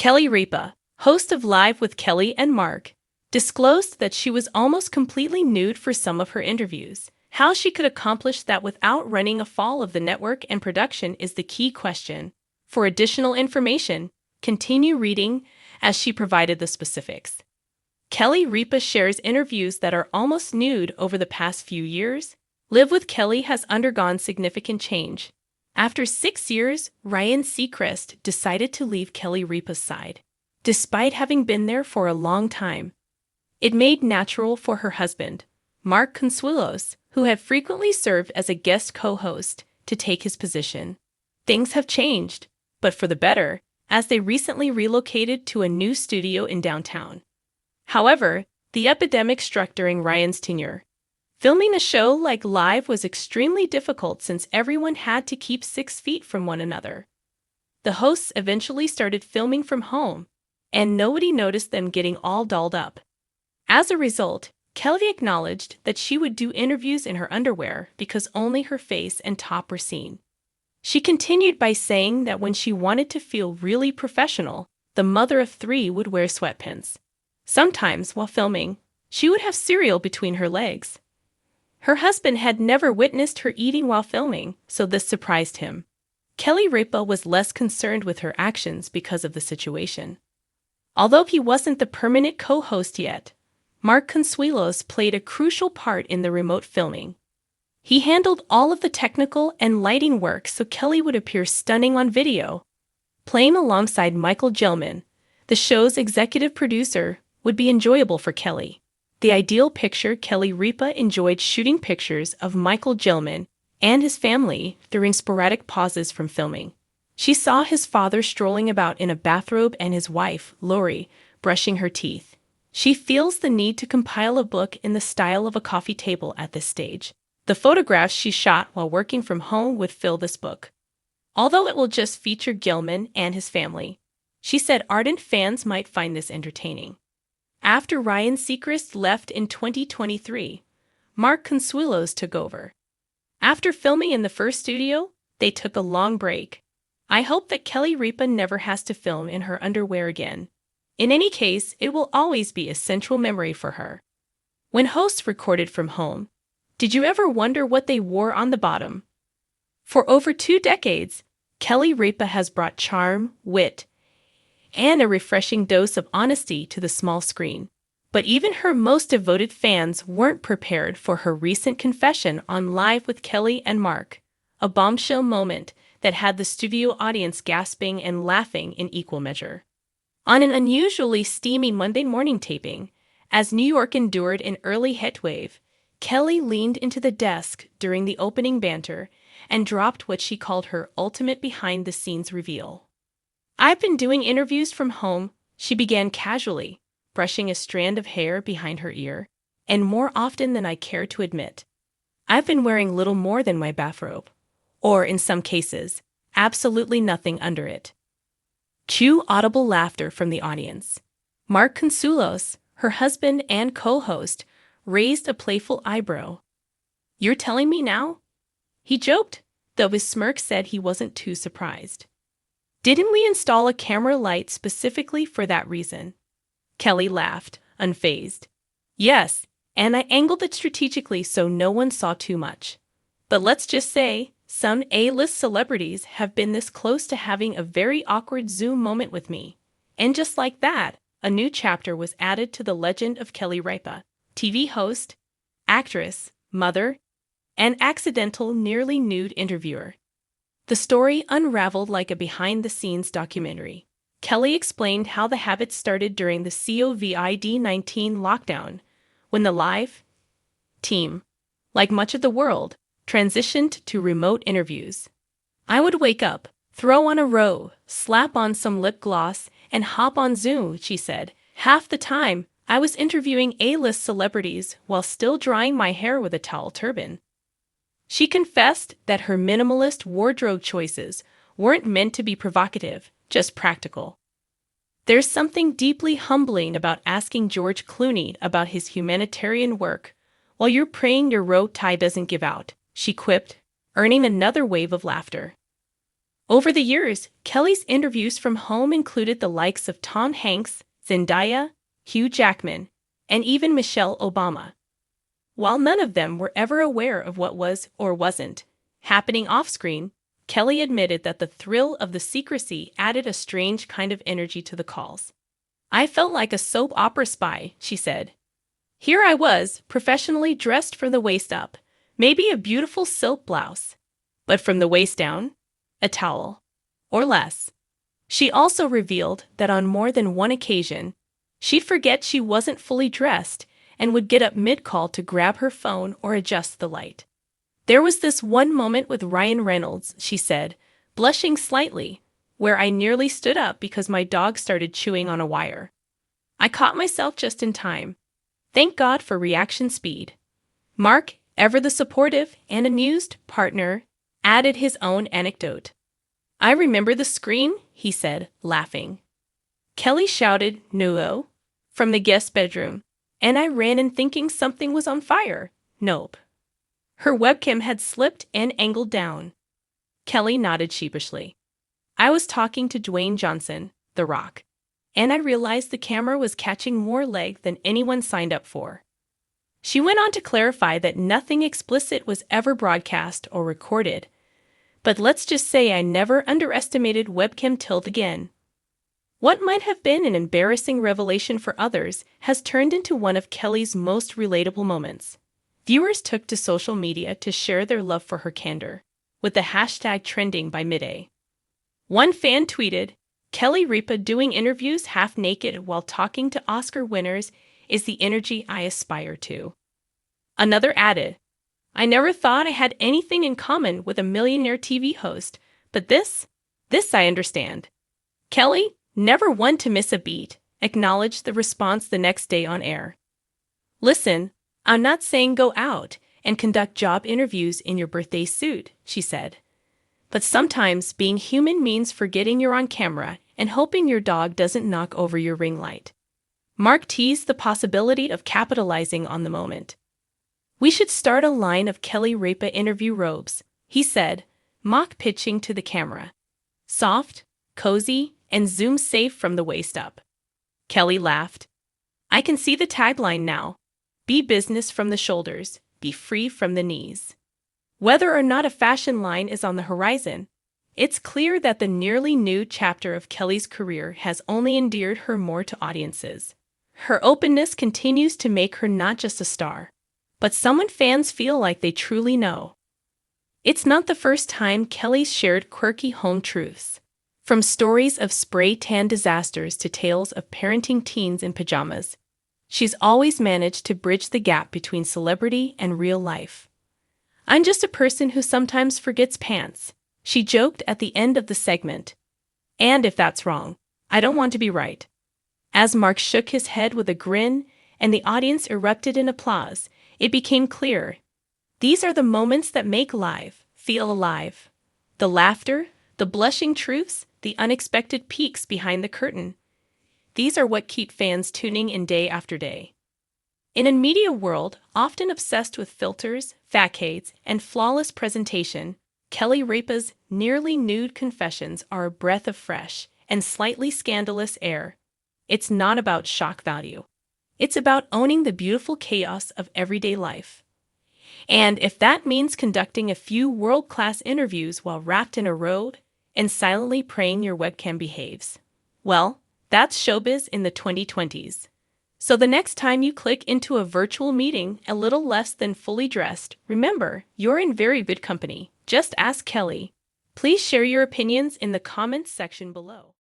Ripa, host of Live with Kelly and Mark, disclosed that she was almost completely nude for some of her interviews. How she could accomplish that without running afoul of the network and production is the key question. For additional information, continue reading as she provided the specifics. Ripa shares interviews that are almost nude over the past few years. Live with Kelly has undergone significant change. After 6 years, Ryan Seacrest decided to leave Ripa's side. Despite having been there for a long time, it made natural for her husband, Mark Consuelos, who had frequently served as a guest co-host, to take his position. Things have changed, but for the better, as they recently relocated to a new studio in downtown. However, the epidemic struck during Ryan's tenure. Filming a show like Live was extremely difficult since everyone had to keep 6 feet from one another. The hosts eventually started filming from home, and nobody noticed them getting all dolled up. As a result, Kelly acknowledged that she would do interviews in her underwear because only her face and top were seen. She continued by saying that when she wanted to feel really professional, the mother of 3 would wear sweatpants. Sometimes, while filming, she would have cereal between her legs. Her husband had never witnessed her eating while filming, so this surprised him. Ripa was less concerned with her actions because of the situation. Although he wasn't the permanent co-host yet, Mark Consuelos played a crucial part in the remote filming. He handled all of the technical and lighting work so Kelly would appear stunning on video. Playing alongside Michael Gelman, the show's executive producer, would be enjoyable for Kelly. The ideal picture: Ripa enjoyed shooting pictures of Michael Gelman and his family during sporadic pauses from filming. She saw his father strolling about in a bathrobe and his wife, Lori, brushing her teeth. She feels the need to compile a book in the style of a coffee table at this stage. The photographs she shot while working from home would fill this book. Although it will just feature Gelman and his family, she said ardent fans might find this entertaining. After Ryan Seacrest left in 2023, Mark Consuelos took over. After filming in the first studio, they took a long break. I hope that Ripa never has to film in her underwear again. In any case, it will always be a central memory for her. When hosts recorded from home, did you ever wonder what they wore on the bottom? For over 2 decades, Ripa has brought charm, wit, and a refreshing dose of honesty to the small screen. But even her most devoted fans weren't prepared for her recent confession on Live with Kelly and Mark, a bombshell moment that had the studio audience gasping and laughing in equal measure. On an unusually steamy Monday morning taping, as New York endured an early heatwave, Kelly leaned into the desk during the opening banter and dropped what she called her ultimate behind-the-scenes reveal. "I've been doing interviews from home," she began casually, brushing a strand of hair behind her ear, "and more often than I care to admit, I've been wearing little more than my bathrobe, or in some cases, absolutely nothing under it." Cue audible laughter from the audience. Mark Consuelos, her husband and co-host, raised a playful eyebrow. "You're telling me now?" He joked, though his smirk said he wasn't too surprised. "Didn't we install a camera light specifically for that reason?" Kelly laughed, unfazed. "Yes, and I angled it strategically so no one saw too much. But let's just say, some A-list celebrities have been this close to having a very awkward Zoom moment with me. And just like that, a new chapter was added to the legend of Ripa, TV host, actress, mother, and accidental nearly nude interviewer. The story unraveled like a behind-the-scenes documentary. Kelly explained how the habit started during the COVID-19 lockdown, when the Live team, like much of the world, transitioned to remote interviews. "I would wake up, throw on a robe, slap on some lip gloss, and hop on Zoom," she said. "Half the time, I was interviewing A-list celebrities while still drying my hair with a towel turban." She confessed that her minimalist wardrobe choices weren't meant to be provocative, just practical. "There's something deeply humbling about asking George Clooney about his humanitarian work while you're praying your robe tie doesn't give out," she quipped, earning another wave of laughter. Over the years, Kelly's interviews from home included the likes of Tom Hanks, Zendaya, Hugh Jackman, and even Michelle Obama. While none of them were ever aware of what was or wasn't happening off-screen, Kelly admitted that the thrill of the secrecy added a strange kind of energy to the calls. "I felt like a soap opera spy," she said. "Here I was, professionally dressed from the waist up, maybe a beautiful silk blouse, but from the waist down, a towel, or less." She also revealed that on more than one occasion, she'd forget she wasn't fully dressed and would get up mid-call to grab her phone or adjust the light. "There was this one moment with Ryan Reynolds," she said, blushing slightly, "where I nearly stood up because my dog started chewing on a wire. I caught myself just in time. Thank God for reaction speed." Mark, ever the supportive and amused partner, added his own anecdote. "I remember the scream," he said, laughing. "Kelly shouted, 'No!' from the guest bedroom, and I ran in thinking something was on fire. Nope. Her webcam had slipped and angled down." Kelly nodded sheepishly. "I was talking to Dwayne Johnson, The Rock, and I realized the camera was catching more leg than anyone signed up for." She went on to clarify that nothing explicit was ever broadcast or recorded, but let's just say I never underestimated webcam tilt again. What might have been an embarrassing revelation for others has turned into one of Kelly's most relatable moments. Viewers took to social media to share their love for her candor, with the hashtag trending by midday. One fan tweeted, "Kelly Ripa doing interviews half naked while talking to Oscar winners is the energy I aspire to." Another added, "I never thought I had anything in common with a millionaire TV host, but this I understand." Kelly, never one to miss a beat, acknowledged the response the next day on air. "Listen, I'm not saying go out and conduct job interviews in your birthday suit," she said. "But sometimes being human means forgetting you're on camera and hoping your dog doesn't knock over your ring light." Mark teased the possibility of capitalizing on the moment. "We should start a line of Kelly Ripa interview robes," he said, mock pitching to the camera. "Soft, cozy, and zoom safe from the waist up." Kelly laughed. "I can see the tagline now. Be business from the shoulders, be free from the knees." Whether or not a fashion line is on the horizon, it's clear that the nearly nude chapter of Kelly's career has only endeared her more to audiences. Her openness continues to make her not just a star, but someone fans feel like they truly know. It's not the first time Kelly's shared quirky home truths. From stories of spray tan disasters to tales of parenting teens in pajamas, she's always managed to bridge the gap between celebrity and real life. "I'm just a person who sometimes forgets pants," she joked at the end of the segment. "And if that's wrong, I don't want to be right." As Mark shook his head with a grin and the audience erupted in applause, it became clear. These are the moments that make live feel alive. The laughter, the blushing truths, the unexpected peeks behind the curtain. These are what keep fans tuning in day after day. In a media world often obsessed with filters, facades, and flawless presentation, Kelly Ripa's nearly nude confessions are a breath of fresh and slightly scandalous air. It's not about shock value. It's about owning the beautiful chaos of everyday life. And if that means conducting a few world-class interviews while wrapped in a robe and silently praying your webcam behaves, well, that's showbiz in the 2020s. So the next time you click into a virtual meeting a little less than fully dressed, remember, you're in very good company. Just ask Kelly. Please share your opinions in the comments section below.